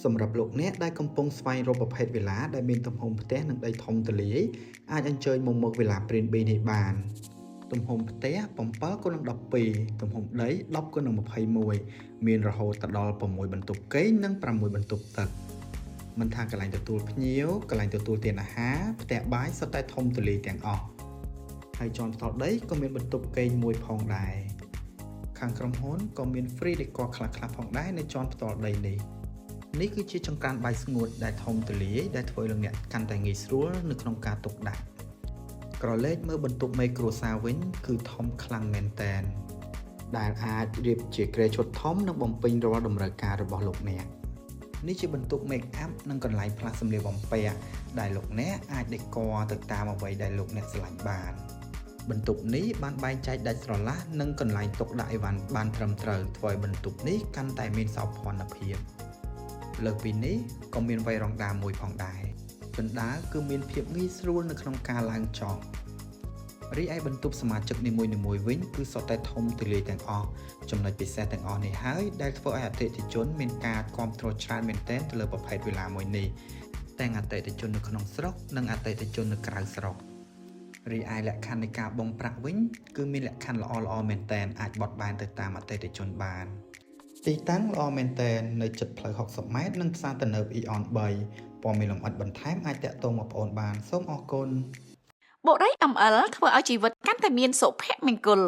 សម្រាប់លោកអ្នកដែលកំពុងស្វែងរកប្រភេទវិឡាដែលមានទំហំផ្ទះនិងដីធំទូលាយអាចអញ្ជើញមកមុខវិឡា Print B នេះបានទំហំផ្ទះ 7x12 ទំហំដី 10x21 មានរហូតដល់6បន្ទប់គេងនិង6បន្ទប់ទឹកមិនថាកន្លែងទទួលភ្ញៀវកន្លែងទទួលទានអាហារផ្ទះបាយសុទ្ធតែធំទូលាយទាំងអស់ហើយជាន់ផ្ទាល់ដីក៏មានបន្ទប់គេងមួយផងដែរខាងក្រុមហ៊ុនក៏មាន free decor ខ្លះៗផងដែរនៅជាន់ផ្ទាល់ដីនេះគឺជាចង្ក្រានបាយស្ងួតដែលធំទូលាយដែលធ្វើឲ្យលោកអ្នកកាន់តែងាយស្រួលនៅក្នុងការទុកដាក់ក្រឡេកមើលបន្ទប់មេគ្រួសារវិញគឺធំខ្លាំងមែនទែនដែលអាចរៀបជាគ្រែឈុតធំនិងបំពេញរាល់តម្រូវការរបស់លោកអ្នកនេះជាបន្ទប់ make up និងកន្លែងផ្លាស់សម្លៀកបំពាក់ដែលលោកអ្នកអាច decor ទៅតាមអ្វីដែលលោកអ្នកស្រឡាញ់បានបន្ទប់នេះបានបែងចែកដាច់ស្រឡះនិងកន្លែងទុកដាក់អីវ៉ាន់បានត្រឹមត្រូវធ្វើឲ្យបន្ទប់នេះកាន់តែមានសោភ័ណភាពលើសពីនេះក៏មានវ៉ៃរ៉ង់ដាមួយផងដែរជណ្ដើរគឺមានភាពងាយស្រួលនៅក្នុងការឡើងចុះរីឯបន្ទប់សមាជិកនីមួយៗវិញគឺសុទ្ធតែធំទូលាយទាំងអស់ចំណុចពិសេសទាំងអស់នេះហើយដែលធ្វើឲ្យអតិថិជនមានការគាំទ្រច្រើនមែនទែនទៅលើប្រភេទវិឡាមួយនេះទាំងអតិថិជននៅក្នុងស្រុកនិងអតិថិជននៅក្រៅស្រុករីឯលក្ខខណ្ឌនៃការបង់ប្រាក់វិញគឺមានលក្ខខណ្ឌល្អៗមែនទែនអាចបត់បែនទៅតាមអតិថិជនបានទីតាំងល្អមែនទែននៅជិតផ្លូវ60ម៉ែត្រនិងផ្សារទំនើប Eon 3ព័ត៌មានលម្អិតបន្ថែមអាចតាក់ទងមកបងប្អូនបានសូមអរគុណបុរី ML ធ្វើឲ្យជីវិតកាន់តែមានសុភមង្គល